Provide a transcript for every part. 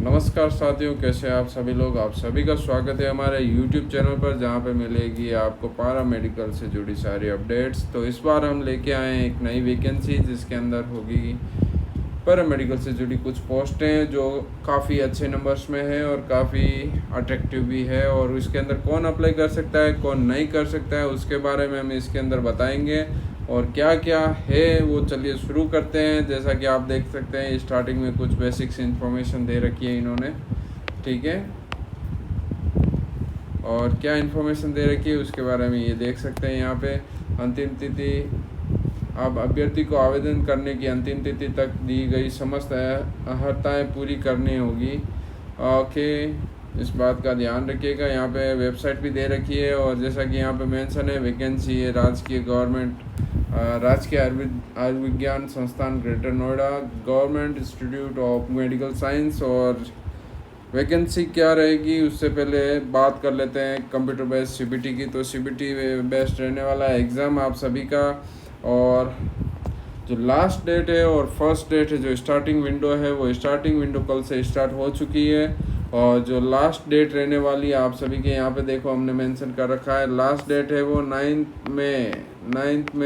नमस्कार साथियों, कैसे हैं आप सभी लोग। आप सभी का स्वागत है हमारे YouTube चैनल पर, जहां पे मिलेगी आपको पारा मेडिकल से जुड़ी सारी अपडेट्स। तो इस बार हम लेके आए हैं एक नई वैकेंसी, जिसके अंदर होगी पारा मेडिकल से जुड़ी कुछ पोस्टें जो काफ़ी अच्छे नंबर्स में है और काफ़ी अट्रैक्टिव भी है। और इसके अंदर कौन अप्लाई कर सकता है, कौन नहीं कर सकता है, उसके बारे में हम इसके अंदर बताएंगे। और क्या क्या है वो चलिए शुरू करते हैं। जैसा कि आप देख सकते हैं, स्टार्टिंग में कुछ बेसिक्स इन्फॉर्मेशन दे रखी है इन्होंने, ठीक है। और क्या इन्फॉर्मेशन दे रखी है उसके बारे में ये देख सकते हैं यहाँ पे। अंतिम तिथि, अब अभ्यर्थी को आवेदन करने की अंतिम तिथि तक दी गई समस्त अर्हताएँ पूरी करनी होगी। ओके, इस बात का ध्यान रखिएगा। यहाँ पे वेबसाइट भी दे रखी है, और जैसा कि यहाँ पे मेंशन है, वैकेंसी है राजकीय आयुर्विज्ञान संस्थान greater Noida, government institute of medical science. और वैकेंसी क्या रहेगी उससे पहले बात कर लेते हैं कंप्यूटर बेस्ड सीबीटी की। तो सीबीटी बेस्ड रहने वाला है एग्ज़ाम आप सभी का। और जो लास्ट डेट है और फर्स्ट डेट है, जो स्टार्टिंग विंडो है, वो स्टार्टिंग विंडो कल से स्टार्ट हो चुकी है। और जो लास्ट डेट रहने वाली है आप सभी के, यहाँ पे देखो हमने मेंशन कर रखा है, लास्ट डेट है वो 9 में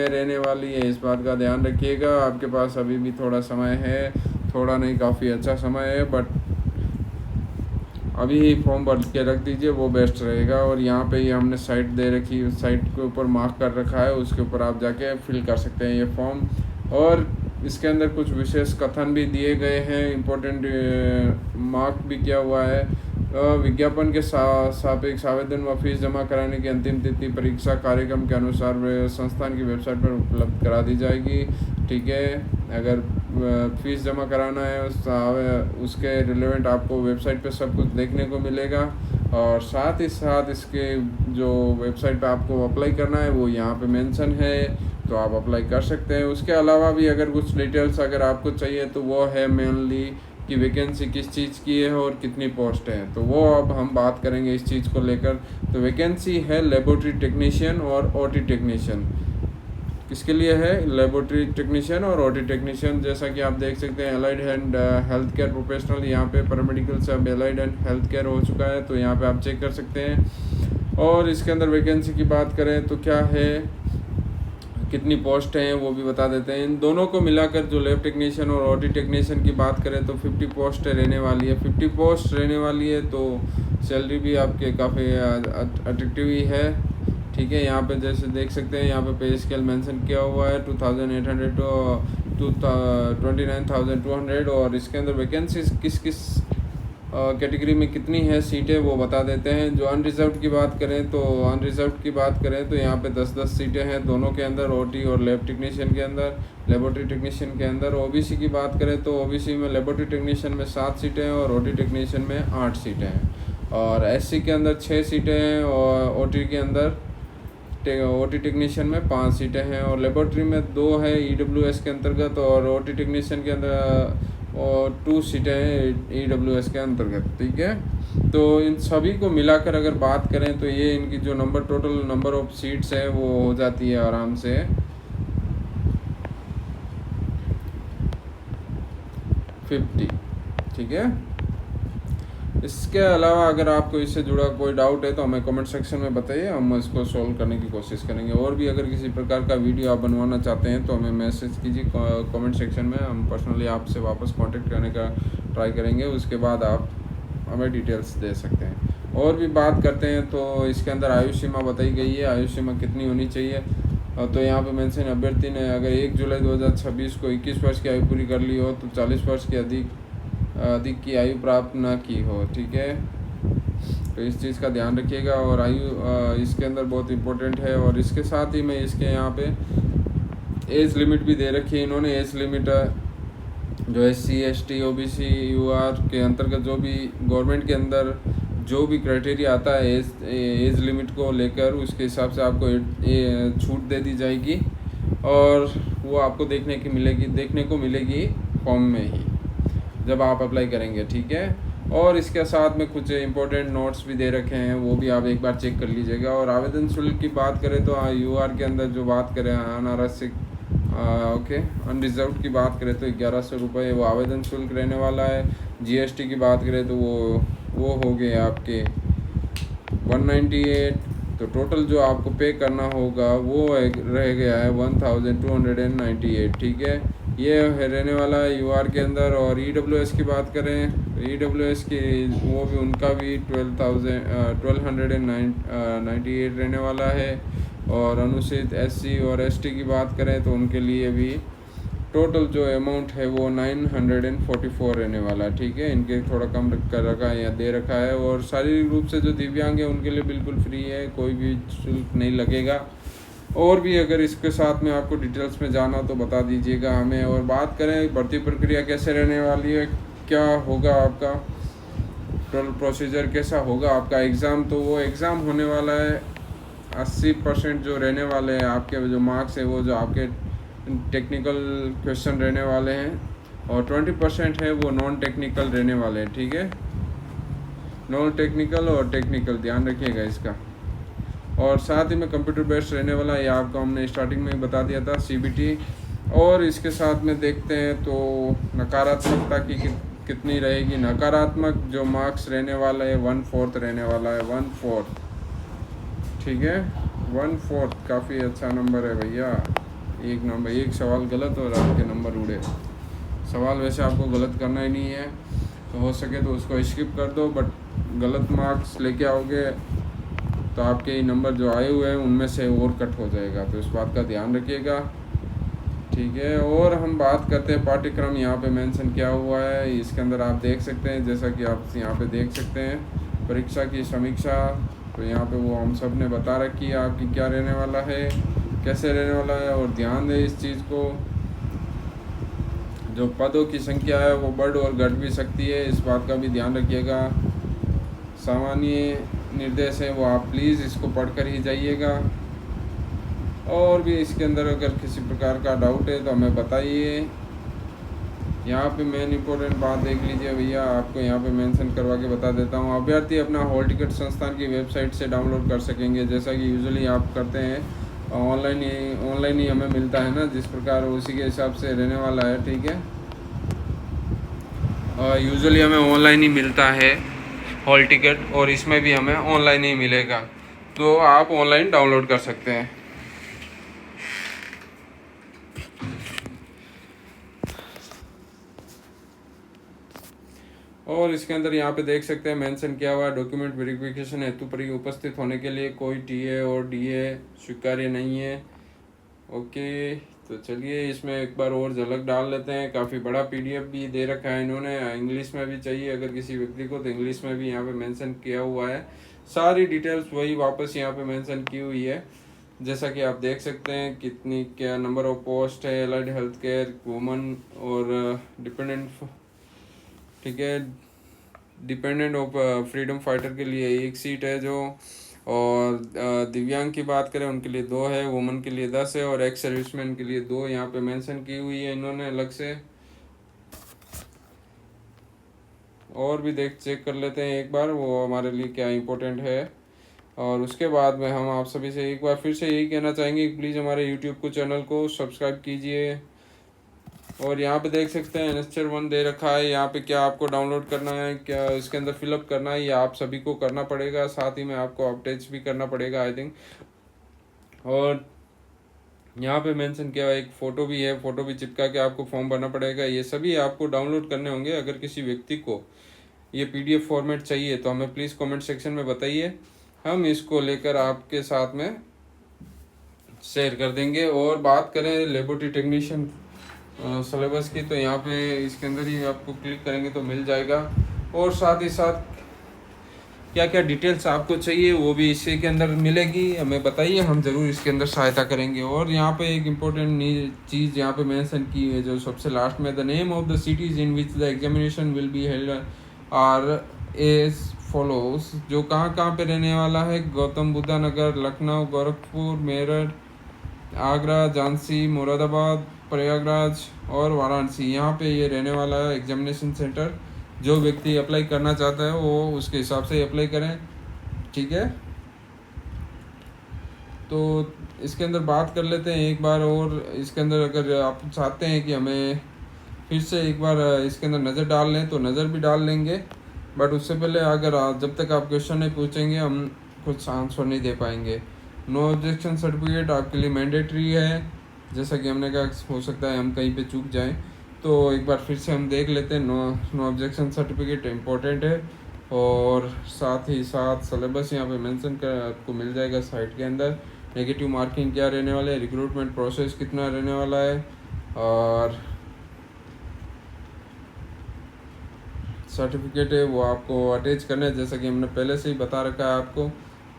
रहने वाली है। इस बात का ध्यान रखिएगा। आपके पास अभी भी थोड़ा समय है, थोड़ा नहीं काफ़ी अच्छा समय है, बट अभी ही फॉर्म भर के रख दीजिए, वो बेस्ट रहेगा। और यहाँ पे ही हमने साइट दे रखी, उस साइट के ऊपर मार्क कर रखा है, उसके ऊपर आप जाके फिल कर सकते हैं ये फॉर्म। और इसके अंदर कुछ विशेष कथन भी दिए गए हैं, इम्पोर्टेंट मार्क भी किया हुआ है। विज्ञापन के सापेक्ष आवेदन व फीस जमा कराने की अंतिम तिथि परीक्षा कार्यक्रम के अनुसार संस्थान की वेबसाइट पर उपलब्ध करा दी जाएगी, ठीक है। अगर फीस जमा कराना है उसके रिलेवेंट आपको वेबसाइट पे सब कुछ देखने को मिलेगा। और साथ ही साथ इसके जो वेबसाइट पे आपको अप्लाई करना है वो यहाँ पे मेंशन है, तो आप अप्लाई कर सकते हैं। उसके अलावा भी अगर कुछ डिटेल्स अगर आपको चाहिए तो वो है मेनली कि वैकेंसी किस चीज़ की है और कितनी पोस्ट है, तो वो अब हम बात करेंगे इस चीज़ को लेकर। तो वैकेंसी है लेबोरेटरी टेक्नीशियन और ओटी टेक्नीशियन। किसके लिए है? लेबोरेटरी टेक्नीशियन और ओटी टेक्नीशियन। जैसा कि आप देख सकते हैं, allied and health care professional, यहाँ पे पैरामेडिकल से अब एलाइड एंड हेल्थ केयर हो चुका है, तो यहाँ पे आप चेक कर सकते हैं। और इसके अंदर वैकेंसी की बात करें तो क्या है, कितनी पोस्ट हैं वो भी बता देते हैं। इन दोनों को मिलाकर जो लैब टेक्नीशियन और ओटी टेक्नीशियन की बात करें तो 50 पोस्ट रहने वाली है। 50 पोस्ट रहने वाली है, तो सैलरी भी आपके काफ़ी अट्रैक्टिव ही है, ठीक है। यहाँ पे जैसे देख सकते हैं, यहाँ पे पे स्केल मेंशन किया हुआ है 2800 टू 29,200। और इसके अंदर वैकेंसीज किस किस कैटेगरी में कितनी है सीटें वो बता देते हैं। जो अनरिजर्व्ड की बात करें तो यहाँ पे 10-10 सीटें हैं दोनों के अंदर, ओटी और लैब टेक्नीशियन के अंदर, लेबोरेटरी टेक्नीशियन के अंदर। ओबीसी की बात करें तो ओबीसी में लेबोरेटरी टेक्नीशियन में 7 सीटें हैं और ओटी टेक्नीशियन में 8 सीटें हैं। और एससी के अंदर 6 सीटें हैं और ओटी के अंदर ओटी टेक्नीशियन में 5 सीटें हैं। और लेबोरेटरी में 2 है ईडब्ल्यूएस के अंतर्गत, और ओटी टेक्नीशियन के अंदर और 2 सीटें हैं ईडब्ल्यूएस के अंतर्गत, ठीक है। तो इन सभी को मिलाकर अगर बात करें तो ये इनकी जो टोटल नंबर ऑफ सीट्स है वो हो जाती है आराम से 50, ठीक है। इसके अलावा अगर आपको इससे जुड़ा कोई डाउट है तो हमें कमेंट सेक्शन में बताइए, हम इसको सॉल्व करने की कोशिश करेंगे। और भी अगर किसी प्रकार का वीडियो आप बनवाना चाहते हैं तो हमें मैसेज कीजिए कमेंट सेक्शन में, हम पर्सनली आपसे वापस कांटेक्ट करने का ट्राई करेंगे। उसके बाद आप हमें डिटेल्स दे सकते हैं। और भी बात करते हैं तो इसके अंदर आयु सीमा बताई गई है, आयु सीमा कितनी होनी चाहिए। तो यहाँ पे मेंशन, अभ्यर्थी ने अगर 1 जुलाई 2026 को 21 वर्ष की आयु पूरी कर ली हो तो 40 वर्ष की अधिक की आयु प्राप्त ना की हो, ठीक है। तो इस चीज़ का ध्यान रखिएगा। और आयु इसके अंदर बहुत इम्पोर्टेंट है। और इसके साथ ही मैं इसके यहाँ पे एज लिमिट भी दे रखी है इन्होंने। एज लिमिट जो SC ST OBC UR के अंतर्गत जो भी गवर्नमेंट के अंदर जो भी क्राइटेरिया आता है एज लिमिट को लेकर, उसके हिसाब से आपको छूट दे दी जाएगी। और वो आपको देखने को मिलेगी फॉर्म में ही जब आप अप्लाई करेंगे, ठीक है। और इसके साथ में कुछ इंपॉर्टेंट नोट्स भी दे रखे हैं, वो भी आप एक बार चेक कर लीजिएगा। और आवेदन शुल्क की बात करें तो UR के अंदर जो बात करें ओके। अनरिजर्व की बात करें तो 1100 रुपये वो आवेदन शुल्क रहने वाला है। जीएसटी की बात करें तो वो हो गए आपके 198। तो टोटल जो आपको पे करना होगा वो रह गया है 1298। ठीक है, ये है रहने वाला है यूआर के अंदर। और ईडब्ल्यूएस की बात करें तो ईडब्ल्यूएस की वो भी उनका भी 1298 रहने वाला है। और अनुसूचित एससी और एसटी की बात करें तो उनके लिए भी टोटल जो अमाउंट है वो 944 रहने वाला है। ठीक है, इनके थोड़ा कम कर रखा है या दे रखा है। और शारीरिक रूप से जो दिव्यांग है उनके लिए बिल्कुल फ्री है, कोई भी शुल्क नहीं लगेगा। और भी अगर इसके साथ में आपको डिटेल्स में जाना तो बता दीजिएगा हमें। और बात करें भर्ती प्रक्रिया कैसे रहने वाली है, क्या होगा आपका टोटल प्रोसीजर, कैसा होगा आपका एग्ज़ाम, तो वो एग्ज़ाम होने वाला है 80% जो रहने वाले हैं आपके जो मार्क्स है वो जो आपके टेक्निकल क्वेश्चन रहने वाले हैं। और 20% है वो नॉन टेक्निकल रहने वाले हैं। ठीक है, नॉन टेक्निकल और टेक्निकल ध्यान रखिएगा इसका। और साथ ही में कंप्यूटर बेस्ड रहने वाला है, ये आपको हमने स्टार्टिंग में ही बता दिया था, सीबीटी। और इसके साथ में देखते हैं तो नकारात्मकता की कितनी रहेगी। नकारात्मक जो मार्क्स रहने वाला है 1/4 रहने वाला है, 1/4। ठीक है, 1/4 काफ़ी अच्छा नंबर है भैया। एक सवाल गलत और आपके नंबर उड़े। सवाल वैसे आपको गलत करना ही नहीं है, तो हो सके तो उसको स्किप कर दो, बट गलत मार्क्स लेके आओगे तो आपके नंबर जो आए हुए हैं उनमें से और कट हो जाएगा, तो इस बात का ध्यान रखिएगा। ठीक है, और हम बात करते हैं पाठ्यक्रम यहाँ पे मेंशन किया हुआ है, इसके अंदर आप देख सकते हैं, जैसा कि आप यहाँ पे देख सकते हैं परीक्षा की समीक्षा। तो यहाँ पे वो हम सब ने बता रखी है आपकी क्या रहने वाला है, कैसे रहने वाला है। और ध्यान दें इस चीज़ को, जो पदों की संख्या है वो बढ़ और घट भी सकती है, इस बात का भी ध्यान रखिएगा। सामान्य निर्देश है वो आप प्लीज़ इसको पढ़कर ही जाइएगा। और भी इसके अंदर अगर किसी प्रकार का डाउट है तो हमें बताइए। यहाँ पे मेन इंपॉर्टेंट बात देख लीजिए भैया, आपको यहाँ पे मेंशन करवा के बता देता हूँ। अभ्यर्थी अपना हॉल टिकट संस्थान की वेबसाइट से डाउनलोड कर सकेंगे, जैसा कि यूजुअली आप करते हैं। ऑनलाइन ही हमें मिलता है ना, जिस प्रकार उसी के हिसाब से रहने वाला है। ठीक है, यूजुअली हमें ऑनलाइन ही मिलता है हॉल टिकट, और इसमें भी हमें ऑनलाइन ही मिलेगा, तो आप ऑनलाइन डाउनलोड कर सकते हैं। और इसके अंदर यहाँ पे देख सकते हैं मेंशन किया हुआ है, डॉक्यूमेंट वेरिफिकेशन हेतु उपस्थित होने के लिए कोई टीए और डीए स्वीकार्य नहीं है। ओके, तो चलिए इसमें एक बार और झलक डाल लेते हैं। काफ़ी बड़ा पीडीएफ भी दे रखा है इन्होंने, इंग्लिश में भी चाहिए अगर किसी व्यक्ति को तो इंग्लिश में भी यहाँ पे मेंशन किया हुआ है। सारी डिटेल्स वही वापस यहाँ पे मेंशन की हुई है, जैसा कि आप देख सकते हैं कितनी क्या नंबर ऑफ पोस्ट है, एलाइड हेल्थ केयर वुमन और डिपेंडेंट। ठीक है, डिपेंडेंट ऑफ फ्रीडम फाइटर के लिए 1 सीट है जो, और दिव्यांग की बात करें उनके लिए 2 है, वुमन के लिए 10 है, और एक्स सर्विसमैन के लिए 2 यहाँ पे मेंशन की हुई है इन्होंने अलग से। और भी चेक कर लेते हैं एक बार वो हमारे लिए क्या इम्पोर्टेंट है। और उसके बाद में हम आप सभी से एक बार फिर से यही कहना चाहेंगे कि प्लीज़ हमारे यूट्यूब को चैनल को सब्सक्राइब कीजिए। और यहाँ पे देख सकते हैं एनेक्चर 1 दे रखा है, यहाँ पे क्या आपको डाउनलोड करना है, क्या इसके अंदर फिलअप करना है, ये आप सभी को करना पड़ेगा। साथ ही में आपको अपडेट्स भी करना पड़ेगा आई थिंक। और यहाँ पे मेंशन किया हुआ एक फ़ोटो भी है, फ़ोटो भी चिपका के आपको फॉर्म भरना पड़ेगा। ये सभी आपको डाउनलोड करने होंगे। अगर किसी व्यक्ति को ये पीडीएफ फॉर्मेट चाहिए तो हमें प्लीज़ कमेंट सेक्शन में बताइए, हम इसको लेकर आपके साथ में शेयर कर देंगे। और बात करें लेबोरेटरी टेक्नीशियन सिलेबस की, तो यहाँ पे इसके अंदर ही आपको क्लिक करेंगे तो मिल जाएगा। और साथ ही साथ क्या क्या डिटेल्स आपको चाहिए वो भी इसी के अंदर मिलेगी, हमें बताइए, हम ज़रूर इसके अंदर सहायता करेंगे। और यहाँ पे एक इम्पोर्टेंट चीज़ यहाँ पे मेंशन की है जो सबसे लास्ट में, the name of the cities in which the examination will be held are as follows. जो कहाँ पे रहने वाला है, गौतम बुद्धा नगर, लखनऊ, गोरखपुर, मेरठ, आगरा, झांसी, मुरादाबाद, प्रयागराज और वाराणसी। यहाँ पे ये रहने वाला है एग्जामिनेशन सेंटर। जो व्यक्ति अप्लाई करना चाहता है वो उसके हिसाब से अप्लाई करें। ठीक है, तो इसके अंदर बात कर लेते हैं एक बार और। इसके अंदर अगर आप चाहते हैं कि हमें फिर से एक बार इसके अंदर नज़र डाल लें तो नज़र भी डाल लेंगे, बट उससे पहले अगर जब तक आप क्वेश्चन नहीं पूछेंगे हम कुछ आंसर नहीं दे पाएंगे। नो ऑब्जेक्शन सर्टिफिकेट आपके लिए मैंडेटरी है, जैसा कि हमने कहा हो सकता है हम कहीं पे चूक जाएं, तो एक बार फिर से हम देख लेते हैं। नो ऑब्जेक्शन सर्टिफिकेट इम्पोर्टेंट है, और साथ ही साथ सिलेबस यहाँ पे मेंशन कर आपको मिल जाएगा साइट के अंदर। नेगेटिव मार्किंग क्या रहने वाला है, रिक्रूटमेंट प्रोसेस कितना रहने वाला है, और सर्टिफिकेट है वो आपको अटैच करना है। जैसा कि हमने पहले से ही बता रखा है आपको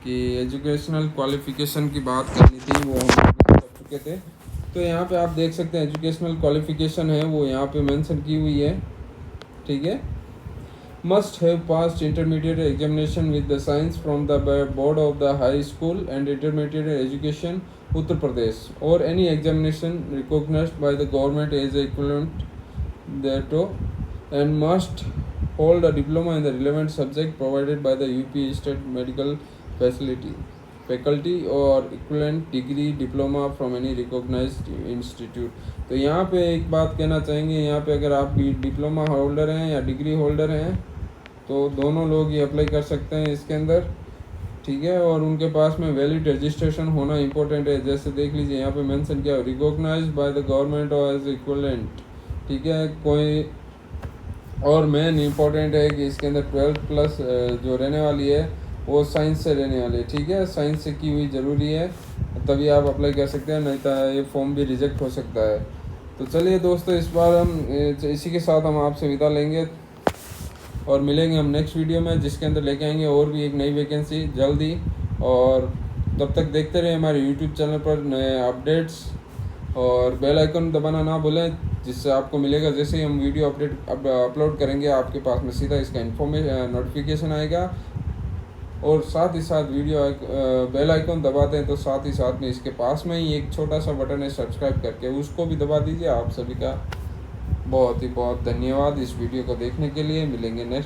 कि एजुकेशनल क्वालिफ़िकेशन की बात करनी थी, वो हम कर चुके थे। तो यहाँ पे आप देख सकते हैं एजुकेशनल क्वालिफ़िकेशन है वो यहाँ पे मेंशन की हुई है, ठीक है। Must have passed intermediate examination with the science from the board of the high school and intermediate education Uttar Pradesh और any examination recognised by the government as equivalent thereto, and must hold a diploma in the relevant subject provided by the UP State Medical Faculty or equivalent degree diploma from any recognized institute। तो यहाँ पे एक बात कहना चाहेंगे, यहाँ पे अगर आप डिप्लोमा होल्डर हैं या डिग्री होल्डर हैं तो दोनों लोग ये अप्लाई कर सकते हैं इसके अंदर, ठीक है। और उनके पास में वैलिड रजिस्ट्रेशन होना इंपॉर्टेंट है। जैसे देख लीजिए यहाँ पे मेंशन किया रिकॉग्नाइज्ड बाय द गवर्नमेंट और एज इक्विवेलेंट, ठीक है। कोई और मेन इम्पोर्टेंट है कि इसके अंदर 12th प्लस जो रहने वाली है वो साइंस से रहने वाली है, ठीक है। साइंस से की हुई ज़रूरी है, तभी आप अप्लाई कर सकते हैं, नहीं तो ये फॉर्म भी रिजेक्ट हो सकता है। तो चलिए दोस्तों, इस बार हम इसी के साथ हम आपसे विदा लेंगे और मिलेंगे हम नेक्स्ट वीडियो में, जिसके अंदर लेके आएंगे और भी एक नई वैकेंसी जल्दी। और तब तक देखते रहे हमारे यूट्यूब चैनल पर नए अपडेट्स, और बेल आइकन दबाना ना भूलें, जिससे आपको मिलेगा जैसे ही हम वीडियो अपलोड करेंगे आपके पास में सीधा इसका नोटिफिकेशन आएगा। और साथ ही साथ बेल आइकन दबाते हैं तो साथ ही साथ में इसके पास में ही एक छोटा सा बटन है सब्सक्राइब करके, उसको भी दबा दीजिए। आप सभी का बहुत ही बहुत धन्यवाद इस वीडियो को देखने के लिए। मिलेंगे नेक्स्ट